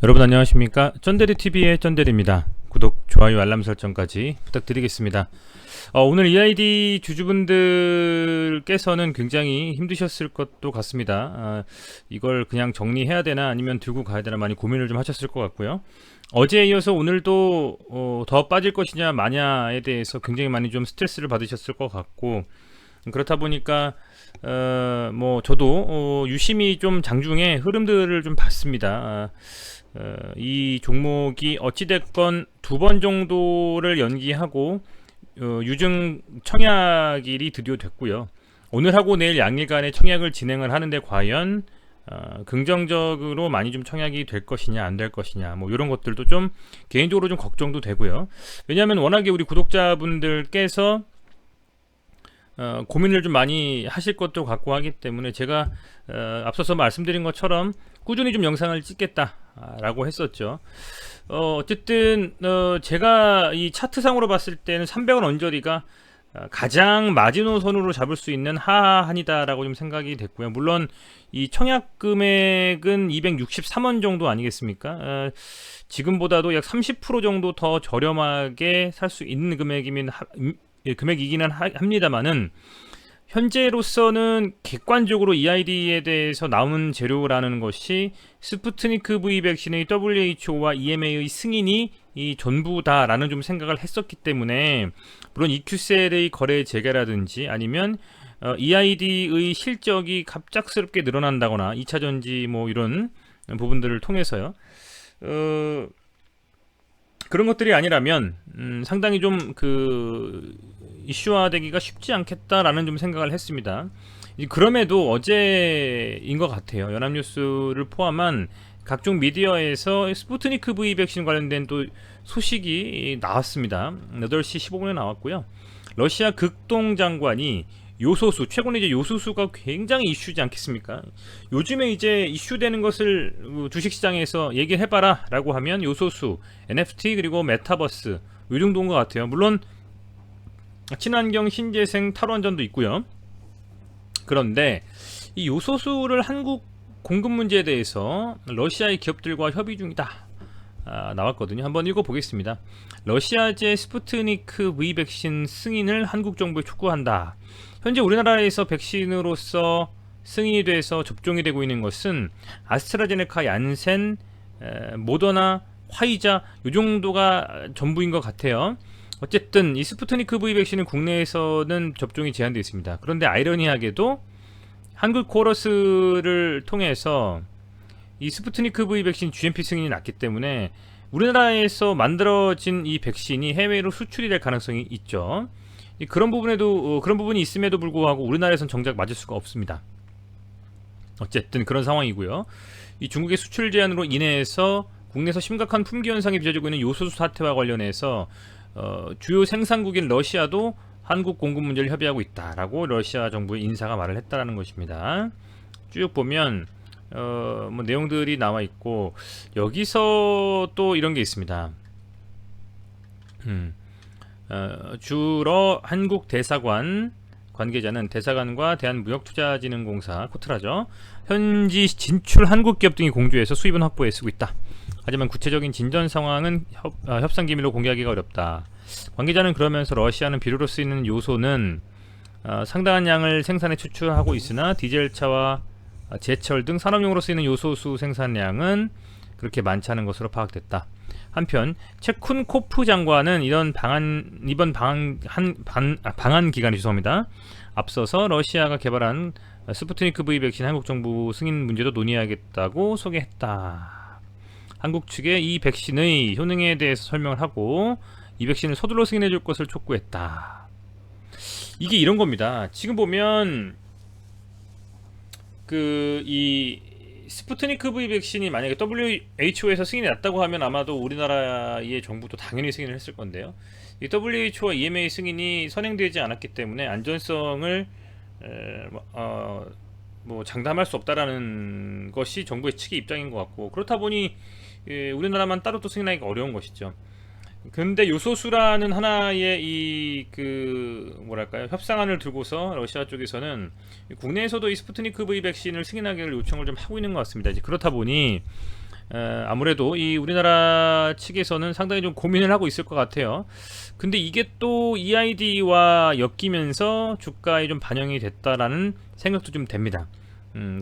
여러분 안녕하십니까? 쩐데리TV의 쩐데리입니다. 구독, 좋아요, 알람 설정까지 부탁드리겠습니다. 오늘 EID 주주분들께서는 굉장히 힘드셨을 것도 같습니다. 이걸 그냥 정리해야 되나 아니면 들고 가야 되나 많이 고민을 좀 하셨을 것 같고요. 어제에 이어서 오늘도 더 빠질 것이냐 마냐에 대해서 굉장히 많이 좀 스트레스를 받으셨을 것 같고, 그렇다 보니까 저도 유심히 좀 장중에 흐름들을 좀 봤습니다. 이 종목이 어찌됐건 두 번 정도를 연기하고 유증 청약일이 드디어 됐고요. 오늘하고 내일 양일간의 청약을 진행을 하는데 과연 긍정적으로 많이 좀 청약이 될 것이냐 안 될 것이냐 이런 것들도 좀 개인적으로 좀 걱정도 되고요. 왜냐하면 워낙에 우리 구독자분들께서 고민을 좀 많이 하실 것도 같고 하기 때문에 제가 앞서서 말씀드린 것처럼 꾸준히 좀 영상을 찍겠다라고 했었죠. 어쨌든 제가 이 차트상으로 봤을 때는 300원 언저리가 가장 마지노선으로 잡을 수 있는 하한이다라고 좀 생각이 됐고요. 물론 이 청약 금액은 263원 정도 아니겠습니까? 지금보다도 약 30% 정도 더 저렴하게 살 수 있는 금액이기는 합니다만은 현재로서는 객관적으로 EID에 대해서 나온 재료라는 것이 스푸트니크 V 백신의 WHO와 EMA의 승인이 이 전부다라는 좀 생각을 했었기 때문에, 물론 EQCL의 거래 재개라든지 아니면 EID의 실적이 갑작스럽게 늘어난다거나 2차 전지 이런 부분들을 통해서요. 그런 것들이 아니라면 상당히 좀 이슈화되기가 쉽지 않겠다라는 좀 생각을 했습니다. 그럼에도 어제인 것 같아요. 연합뉴스를 포함한 각종 미디어에서 스푸트니크 V 백신 관련된 또 소식이 나왔습니다. 8시 15분에 나왔고요. 러시아 극동 장관이 요소수, 최근에 이제 요소수가 굉장히 이슈지 않겠습니까? 요즘에 이제 이슈되는 것을 주식시장에서 얘기해봐라 라고 하면 요소수, NFT 그리고 메타버스 이 정도인 것 같아요. 물론 친환경 신재생 탈원전도 있고요. 그런데 이 요소수를 한국 공급 문제에 대해서 러시아의 기업들과 협의 중이다 나왔거든요. 한번 읽어보겠습니다. 러시아제 스푸트니크 V 백신 승인을 한국 정부에 촉구한다. 현재 우리나라에서 백신으로서 승인이 돼서 접종이 되고 있는 것은 아스트라제네카, 얀센, 모더나, 화이자 이 정도가 전부인 것 같아요. 어쨌든 이 스푸트니크 V 백신은 국내에서는 접종이 제한되어 있습니다. 그런데 아이러니하게도 한국 코러스를 통해서 이 스푸트니크 V 백신 GMP 승인이 났기 때문에 우리나라에서 만들어진 이 백신이 해외로 수출이 될 가능성이 있죠. 그런 부분이 있음에도 불구하고 우리나라에선 정작 맞을 수가 없습니다. 어쨌든 그런 상황이고요. 이 중국의 수출 제한으로 인해서 국내에서 심각한 품귀 현상이 빚어지고 있는 요소수 사태와 관련해서 주요 생산국인 러시아도 한국 공급 문제를 협의하고 있다라고 러시아 정부의 인사가 말을 했다라는 것입니다. 쭉 보면 내용들이 나와 있고, 여기서 또 이런 게 있습니다. 주로 한국 대사관 관계자는 대사관과 대한무역투자진흥공사 코트라죠. 현지 진출 한국 기업 등이 공조해서 수입은 확보에 쓰고 있다. 하지만 구체적인 진전 상황은 협상 기밀로 공개하기가 어렵다. 관계자는 그러면서 러시아는 비료로 쓰이는 요소는 상당한 양을 생산해 추출하고 있으나 디젤차와 제철 등 산업용으로 쓰이는 요소수 생산량은 그렇게 많지 않은 것으로 파악됐다. 한편 체쿤코프 장관은 이번 방한 기간에 앞서서 러시아가 개발한 스푸트니크 V 백신 한국 정부 승인 문제도 논의하겠다고 소개했다. 한국 측에 이 백신의 효능에 대해서 설명을 하고 이 백신을 서둘러 승인해 줄 것을 촉구했다. 이게 이런 겁니다. 지금 보면 이 스푸트니크 V 백신이 만약에 WHO에서 승인이 났다고 하면 아마도 우리나라의 정부도 당연히 승인을 했을 건데요. 이 WHO와 EMA 승인이 선행되지 않았기 때문에 안전성을 장담할 수 없다라는 것이 정부의 측의 입장인 것 같고, 그렇다 보니 우리나라만 따로 또 승인하기가 어려운 것이죠. 근데 요소수라는 하나의 협상안을 들고서 러시아 쪽에서는 국내에서도 이 스푸트니크 V 백신을 승인하기를 요청을 좀 하고 있는 것 같습니다. 이제 그렇다 보니 아무래도 이 우리나라 측에서는 상당히 좀 고민을 하고 있을 것 같아요. 근데 이게 또 EID와 엮이면서 주가에 좀 반영이 됐다라는 생각도 좀 됩니다.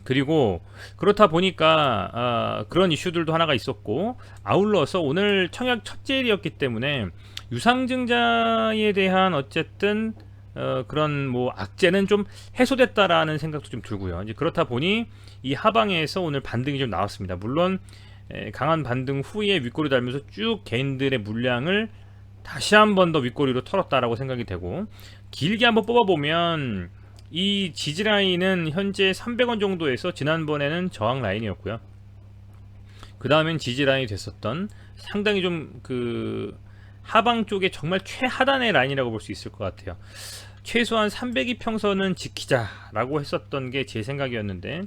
그리고 그렇다 보니까 그런 이슈들도 하나가 있었고, 아울러서 오늘 청약 첫째일이었기 때문에 유상증자에 대한 어쨌든 그런 뭐 악재는 좀 해소됐다라는 생각도 좀 들고요. 이제 그렇다 보니 이 하방에서 오늘 반등이 좀 나왔습니다. 물론 강한 반등 후에 윗꼬리 달면서 쭉 개인들의 물량을 다시 한 번 더 윗꼬리로 털었다라고 생각이 되고, 길게 한번 뽑아보면 이 지지 라인은 현재 300원 정도에서 지난번에는 저항 라인이었고요. 그 다음엔 지지 라인이 됐었던 상당히 좀 그 하방 쪽에 정말 최하단의 라인이라고 볼 수 있을 것 같아요. 최소한 302평선은 지키자라고 했었던 게 제 생각이었는데,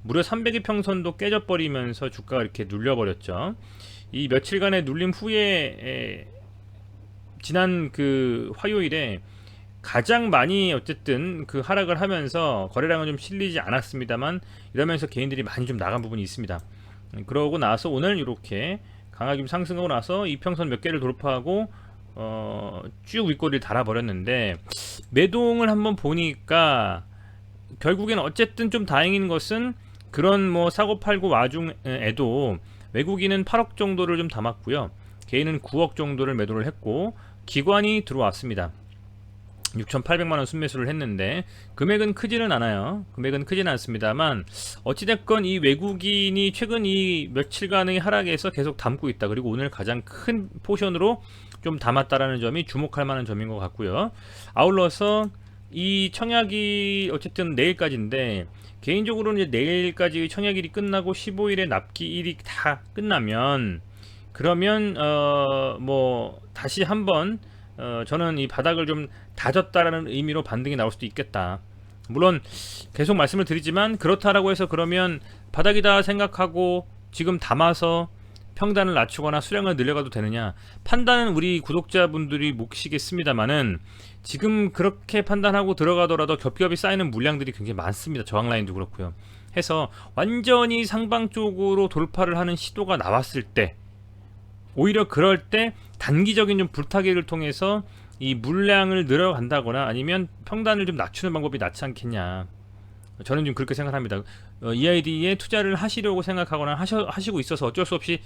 무려 302평선도 깨져버리면서 주가가 이렇게 눌려버렸죠. 이 며칠간의 눌림 후에 지난 그 화요일에 가장 많이 어쨌든 그 하락을 하면서 거래량은 좀 실리지 않았습니다만, 이러면서 개인들이 많이 좀 나간 부분이 있습니다. 그러고 나서 오늘 이렇게 강하게 좀 상승하고 나서 이평선 몇 개를 돌파하고 쭉 윗꼬리를 달아버렸는데, 매동을 한번 보니까 결국엔 어쨌든 좀 다행인 것은 그런 뭐 사고팔고 와중에도 외국인은 8억 정도를 좀 담았고요, 개인은 9억 정도를 매도를 했고, 기관이 들어왔습니다. 6,800만원 순매수를 했는데 금액은 크지는 않아요. 금액은 크지는 않습니다만, 어찌됐건 이 외국인이 최근 이 며칠간의 하락에서 계속 담고 있다. 그리고 오늘 가장 큰 포션으로 좀 담았다라는 점이 주목할 만한 점인 것 같고요. 아울러서 이 청약이 어쨌든 내일까지인데, 개인적으로는 이제 내일까지 청약일이 끝나고 15일에 납기일이 다 끝나면, 그러면 뭐 다시 한번 저는 이 바닥을 좀 다졌다라는 의미로 반등이 나올 수도 있겠다. 물론 계속 말씀을 드리지만, 그렇다라고 해서 그러면 바닥이다 생각하고 지금 담아서 평단을 낮추거나 수량을 늘려가도 되느냐, 판단은 우리 구독자분들이 몫이겠습니다만은, 지금 그렇게 판단하고 들어가더라도 겹겹이 쌓이는 물량들이 굉장히 많습니다. 저항 라인도 그렇고요. 해서 완전히 상방 쪽으로 돌파를 하는 시도가 나왔을 때, 오히려 그럴 때 단기적인 좀 불타기를 통해서 이 물량을 늘어간다거나 아니면 평단을 좀 낮추는 방법이 낫지 않겠냐, 저는 좀 그렇게 생각합니다. EID에 투자를 하시려고 생각하거나 하시고 있어서 어쩔 수 없이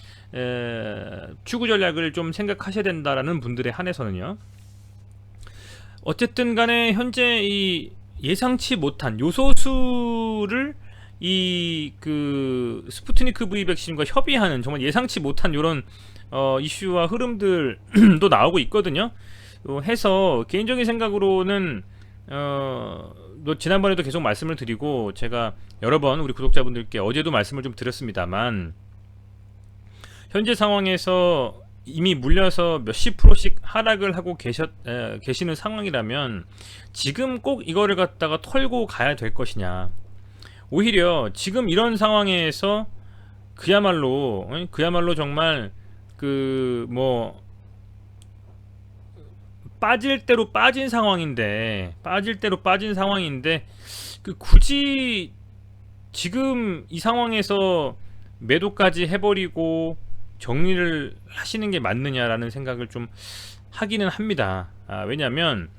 추구 전략을 좀 생각하셔야 된다라는 분들에 한해서는요, 어쨌든 간에 현재 이 예상치 못한 요소수를 이 그 스푸트니크 V 백신과 협의하는 정말 예상치 못한 이런 이슈와 흐름들도 나오고 있거든요. 해서 개인적인 생각으로는 지난번에도 계속 말씀을 드리고, 제가 여러 번 우리 구독자분들께 어제도 말씀을 좀 드렸습니다만, 현재 상황에서 이미 물려서 몇십 프로씩 하락을 하고 계시는 상황이라면 지금 꼭 이거를 갖다가 털고 가야 될 것이냐, 오히려 지금 이런 상황에서 그야말로 정말 그 뭐 빠질 대로 빠진 상황인데 그 굳이 지금 이 상황에서 매도까지 해버리고 정리를 하시는 게 맞느냐라는 생각을 좀 하기는 합니다. 왜냐하면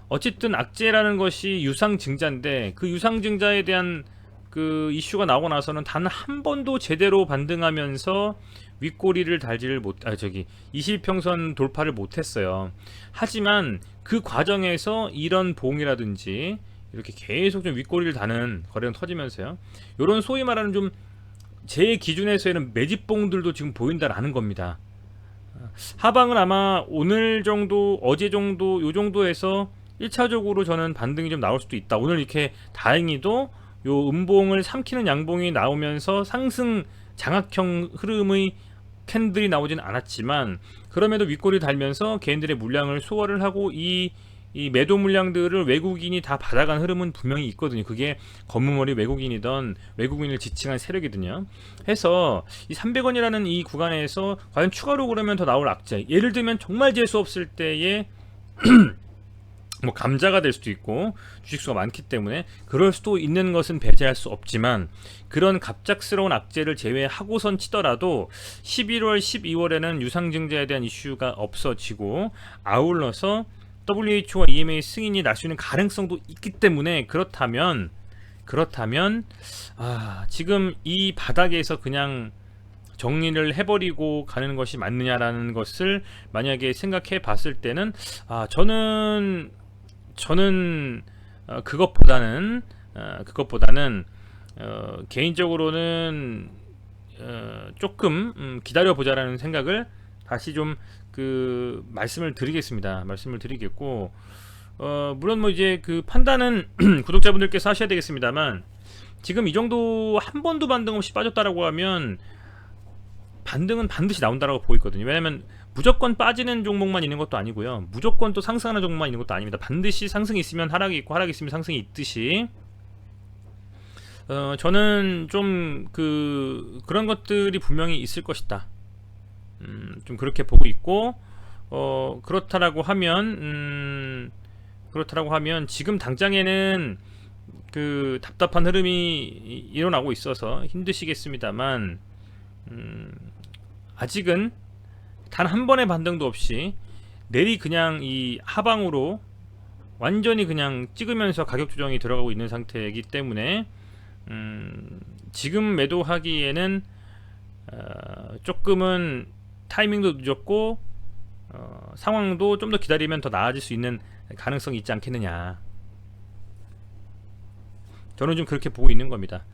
어쨌든 악재라는 것이 유상증자인데, 그 유상증자에 대한 그 이슈가 나오고 나서는 단 한 번도 제대로 반등하면서 윗꼬리를 달지를 21평선 돌파를 못했어요. 하지만 그 과정에서 이런 봉이라든지 이렇게 계속 좀 윗꼬리를 다는 거래는 터지면서요, 요런 소위 말하는 좀 제 기준에서는 매집봉들도 지금 보인다라는 겁니다. 하방은 아마 오늘 정도, 어제 정도, 요 정도에서 1차적으로 저는 반등이 좀 나올 수도 있다. 오늘 이렇게 다행히도 요 음봉을 삼키는 양봉이 나오면서 상승 장악형 흐름의 캔들이 나오진 않았지만, 그럼에도 윗꼬리 달면서 개인들의 물량을 소화를 하고 이 매도 물량들을 외국인이 다 받아간 흐름은 분명히 있거든요. 그게 검은머리 외국인이던 외국인을 지칭한 세력이거든요. 해서 이 300원이라는 이 구간에서 과연 추가로 그러면 더 나올 악재, 예를 들면 정말 재수 없을 때에 뭐 감자가 될 수도 있고 주식수가 많기 때문에 그럴 수도 있는 것은 배제할 수 없지만, 그런 갑작스러운 악재를 제외하고선 치더라도 11월 12월에는 유상증자에 대한 이슈가 없어지고 아울러서 WHO와 EMA 승인이 날 수 있는 가능성도 있기 때문에, 그렇다면 지금 이 바닥에서 그냥 정리를 해버리고 가는 것이 맞느냐라는 것을 만약에 생각해 봤을 때는, 저는 그것보다는 개인적으로는 조금 기다려 보자라는 생각을 다시 좀 말씀을 드리겠고, 물론 뭐 이제 그 판단은 구독자분들께서 하셔야 되겠습니다만, 지금 이 정도 한 번도 반등 없이 빠졌다라고 하면 반등은 반드시 나온다라고 보이거든요. 왜냐면 무조건 빠지는 종목만 있는 것도 아니고요, 무조건 또 상승하는 종목만 있는 것도 아닙니다. 반드시 상승이 있으면 하락이 있고, 하락이 있으면 상승이 있듯이, 저는 좀 그런 것들이 분명히 있을 것이다, 좀 그렇게 보고 있고, 그렇다라고 하면 지금 당장에는 답답한 흐름이 일어나고 있어서 힘드시겠습니다만, 아직은 단 한 번의 반등도 없이 내리 그냥 이 하방으로 완전히 그냥 찍으면서 가격 조정이 들어가고 있는 상태이기 때문에, 지금 매도하기에는 조금은 타이밍도 늦었고, 상황도 좀 더 기다리면 더 나아질 수 있는 가능성이 있지 않겠느냐, 저는 좀 그렇게 보고 있는 겁니다.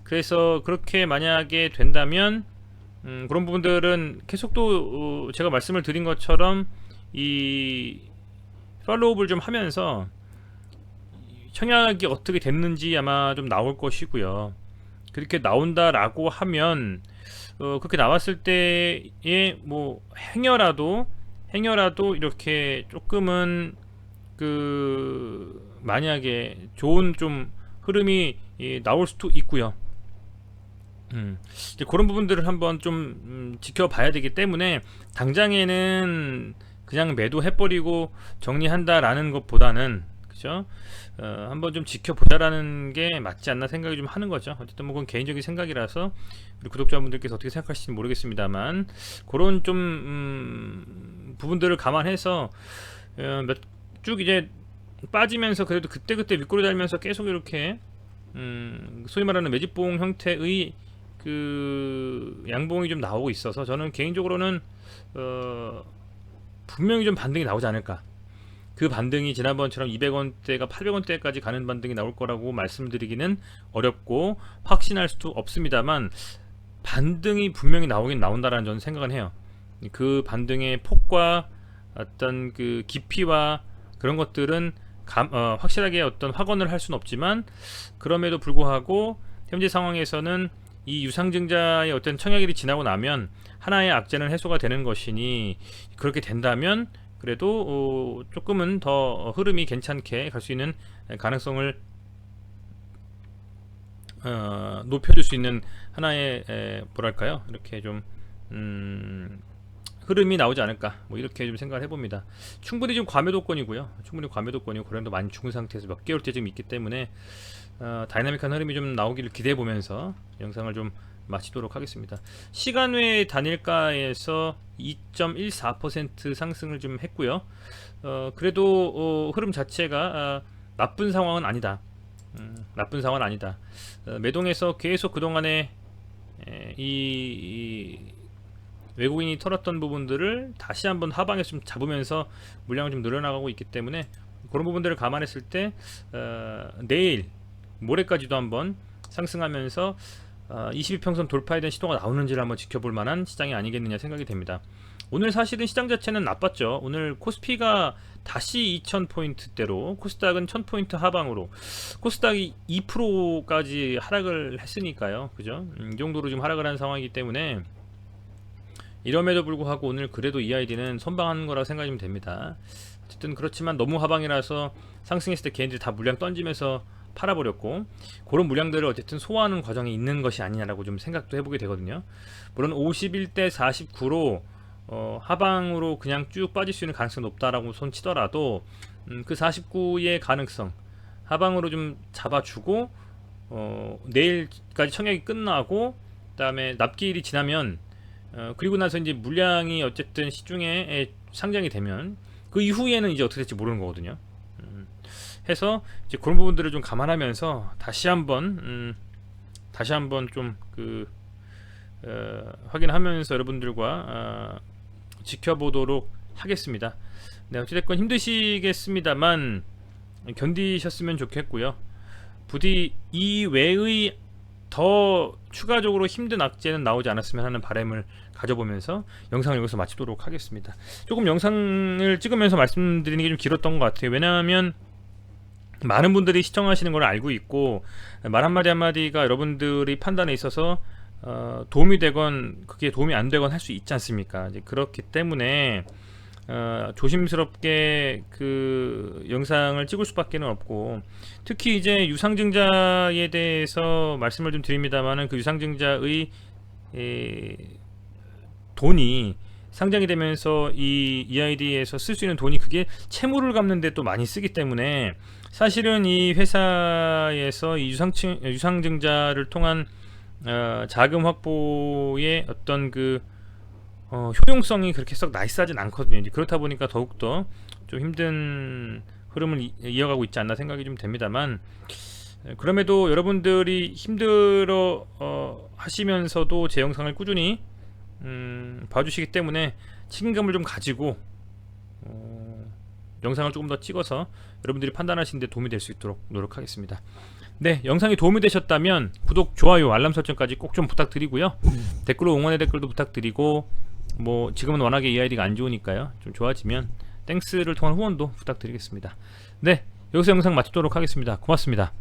그래서 그렇게 만약에 된다면, 그런 부분들은 계속 또 제가 말씀을 드린 것처럼 이 팔로우업을 좀 하면서 청약이 어떻게 됐는지 아마 좀 나올 것이고요. 그렇게 나온다라고 하면 그렇게 나왔을 때에 뭐 행여라도 이렇게 조금은 만약에 좋은 좀 흐름이 나올 수도 있고요. 이제 그런 부분들을 한번 좀 지켜봐야 되기 때문에, 당장에는 그냥 매도해버리고 정리한다라는 것보다는, 그죠? 한번 좀 지켜보자라는 게 맞지 않나 생각이 좀 하는 거죠. 어쨌든 뭐 그건 개인적인 생각이라서 우리 구독자분들께서 어떻게 생각하실지 모르겠습니다만, 그런 좀 부분들을 감안해서 쭉 이제 빠지면서 그래도 그때그때 윗꼬리 달면서 계속 이렇게 소위 말하는 매집봉 형태의 양봉이 좀 나오고 있어서, 저는 개인적으로는 분명히 좀 반등이 나오지 않을까, 그 반등이 지난번처럼 200원대가 800원대까지 가는 반등이 나올 거라고 말씀드리기는 어렵고 확신할 수도 없습니다만, 반등이 분명히 나오긴 나온다라는 저는 생각은 해요. 그 반등의 폭과 어떤 깊이와 그런 것들은 확실하게 어떤 확언을 할 수는 없지만, 그럼에도 불구하고 현재 상황에서는 이 유상증자의 어떤 청약일이 지나고 나면 하나의 악재는 해소가 되는 것이니, 그렇게 된다면 그래도 조금은 더 흐름이 괜찮게 갈 수 있는 가능성을 높여줄 수 있는 하나의 뭐랄까요, 이렇게 좀 흐름이 나오지 않을까, 뭐 이렇게 좀 생각을 해봅니다. 충분히 좀 과매도권이고요. 그런데 많이 죽은 상태에서 몇 개월째 지금 있기 때문에 다이나믹한 흐름이 좀 나오기를 기대해 보면서 영상을 좀 마치도록 하겠습니다. 시간 외 단일가에서 2.14% 상승을 좀 했고요. 그래도 흐름 자체가 나쁜 상황은 아니다. 매동에서 계속 그동안에 이 외국인이 털었던 부분들을 다시 한번 하방에서 좀 잡으면서 물량을 좀 늘어나가고 있기 때문에, 그런 부분들을 감안했을 때 내일 모레까지도 한번 상승하면서 22평선 돌파에 대한 시도가 나오는지를 한번 지켜볼 만한 시장이 아니겠느냐 생각이 됩니다. 오늘 사실은 시장 자체는 나빴죠. 오늘 코스피가 다시 2000포인트대로, 코스닥은 1000포인트 하방으로, 코스닥이 2%까지 하락을 했으니까요, 그죠? 이 정도로 좀 하락을 한 상황이기 때문에, 이럼에도 불구하고 오늘 그래도 EID는 선방하는 거라고 생각하시면 됩니다. 어쨌든 그렇지만 너무 하방이라서 상승했을 때 개인들이 다 물량 던지면서 팔아버렸고, 그런 물량들을 어쨌든 소화하는 과정이 있는 것이 아니냐라고 좀 생각도 해보게 되거든요. 물론 51대 49로 하방으로 그냥 쭉 빠질 수 있는 가능성이 높다라고 손치더라도, 그 49의 가능성 하방으로 좀 잡아주고 내일까지 청약이 끝나고 그다음에 납기일이 지나면 그리고 나서 이제 물량이 어쨌든 시중에 상장이 되면 그 이후에는 이제 어떻게 될지 모르는 거거든요. 해서 이제 그런 부분들을 좀 감안하면서 다시 한번 좀 확인하면서 여러분들과 지켜보도록 하겠습니다. 네, 어찌됐건 힘드시겠습니다만 견디셨으면 좋겠고요. 부디 이 외의 더 추가적으로 힘든 악재는 나오지 않았으면 하는 바람을 가져보면서 영상을 여기서 마치도록 하겠습니다. 조금 영상을 찍으면서 말씀드리는 게 좀 길었던 것 같아요. 왜냐하면 많은 분들이 시청하시는 걸 알고 있고 말 한마디 한마디가 여러분들이 판단에 있어서 도움이 되건 그게 도움이 안 되건 할 수 있지 않습니까? 이제 그렇기 때문에 조심스럽게 그 영상을 찍을 수밖에 없고, 특히 이제 유상증자에 대해서 말씀을 좀 드립니다만은 그 유상증자의 돈이 상장이 되면서 이 EID에서 쓸 수 있는 돈이 그게 채무를 갚는데 또 많이 쓰기 때문에 사실은 이 회사에서 이 유상증자를 통한 자금 확보의 어떤 그 효용성이 그렇게 썩 나이스하진 않거든요. 이제 그렇다 보니까 더욱더 좀 힘든 흐름을 이어가고 있지 않나 생각이 좀 됩니다만, 그럼에도 여러분들이 힘들어 하시면서도 제 영상을 꾸준히 봐주시기 때문에 책임감을 좀 가지고 영상을 조금 더 찍어서 여러분들이 판단하시는 데 도움이 될 수 있도록 노력하겠습니다. 네, 영상이 도움이 되셨다면 구독, 좋아요, 알람 설정까지 꼭 좀 부탁드리고요. 댓글로 응원의 댓글도 부탁드리고, 뭐 지금은 워낙에 EID가 안 좋으니까요, 좀 좋아지면 땡스를 통한 후원도 부탁드리겠습니다. 네, 여기서 영상 마치도록 하겠습니다. 고맙습니다.